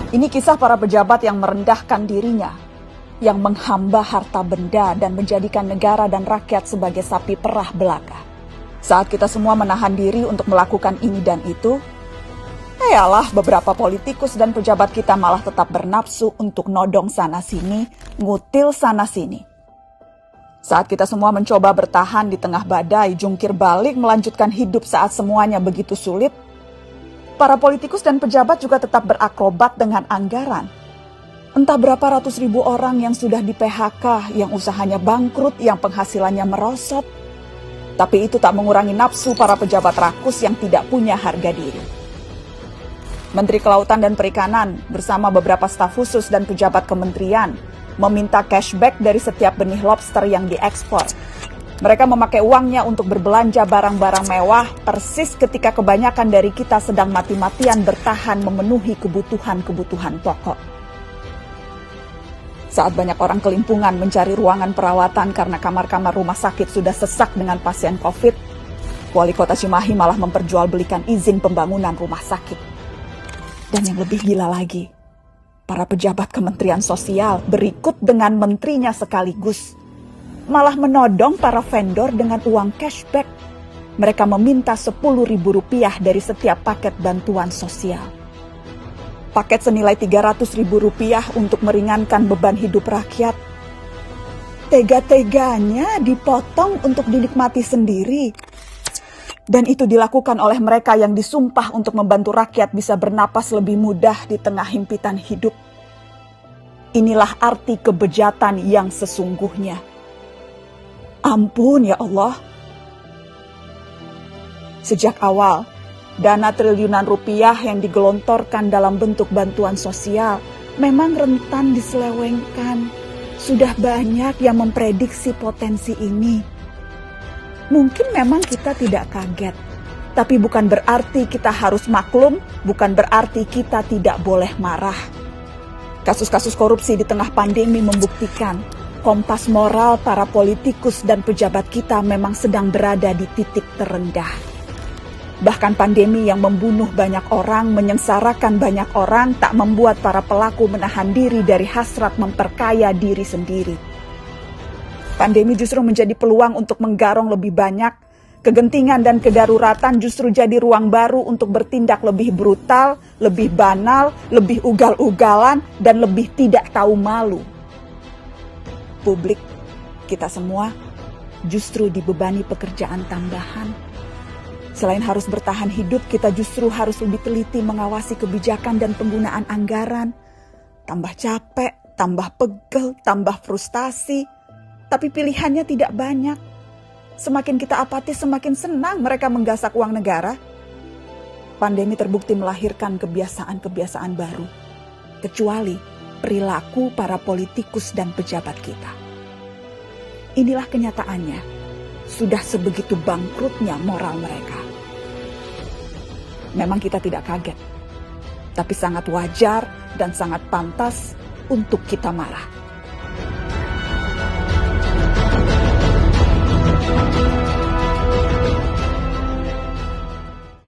Ini kisah para pejabat yang merendahkan dirinya, yang menghamba harta benda dan menjadikan negara dan rakyat sebagai sapi perah belaka. Saat kita semua menahan diri untuk melakukan ini dan itu, yalah beberapa politikus dan pejabat kita malah tetap bernafsu untuk nodong sana-sini, ngutil sana-sini. Saat kita semua mencoba bertahan di tengah badai, jungkir balik melanjutkan hidup saat semuanya begitu sulit, para politikus dan pejabat juga tetap berakrobat dengan anggaran. Entah berapa ratus ribu orang yang sudah di PHK, yang usahanya bangkrut, yang penghasilannya merosot. Tapi itu tak mengurangi nafsu para pejabat rakus yang tidak punya harga diri. Menteri Kelautan dan Perikanan bersama beberapa staf khusus dan pejabat kementerian meminta cashback dari setiap benih lobster yang diekspor. Mereka memakai uangnya untuk berbelanja barang-barang mewah persis ketika kebanyakan dari kita sedang mati-matian bertahan memenuhi kebutuhan-kebutuhan pokok. Saat banyak orang kelimpungan mencari ruangan perawatan karena kamar-kamar rumah sakit sudah sesak dengan pasien COVID, Wali Kota Cimahi malah memperjualbelikan izin pembangunan rumah sakit. Dan yang lebih gila lagi, para pejabat Kementerian Sosial berikut dengan menterinya sekaligus malah menodong para vendor dengan uang cashback. Mereka meminta Rp10.000 dari setiap paket bantuan sosial. Paket senilai Rp300.000 untuk meringankan beban hidup rakyat. Tega-teganya dipotong untuk dinikmati sendiri. Dan itu dilakukan oleh mereka yang disumpah untuk membantu rakyat bisa bernapas lebih mudah di tengah himpitan hidup. Inilah arti kebejatan yang sesungguhnya. Ampun ya Allah. Sejak awal, dana triliunan rupiah yang digelontorkan dalam bentuk bantuan sosial memang rentan diselewengkan. Sudah banyak yang memprediksi potensi ini. Mungkin memang kita tidak kaget, tapi bukan berarti kita harus maklum, bukan berarti kita tidak boleh marah. Kasus-kasus korupsi di tengah pandemi membuktikan kompas moral para politikus dan pejabat kita memang sedang berada di titik terendah. Bahkan pandemi yang membunuh banyak orang, menyengsarakan banyak orang, tak membuat para pelaku menahan diri dari hasrat memperkaya diri sendiri. Pandemi justru menjadi peluang untuk menggarong lebih banyak. Kegentingan dan kedaruratan justru jadi ruang baru untuk bertindak lebih brutal, lebih banal, lebih ugal-ugalan, dan lebih tidak tahu malu. Publik, kita semua justru dibebani pekerjaan tambahan. Selain harus bertahan hidup, kita justru harus lebih teliti mengawasi kebijakan dan penggunaan anggaran. Tambah capek, tambah pegel, tambah frustasi. Tapi pilihannya tidak banyak. Semakin kita apatis, semakin senang mereka menggasak uang negara. Pandemi terbukti melahirkan kebiasaan-kebiasaan baru. Kecuali perilaku para politikus dan pejabat kita. Inilah kenyataannya, sudah sebegitu bangkrutnya moral mereka. Memang kita tidak kaget, tapi sangat wajar dan sangat pantas untuk kita marah.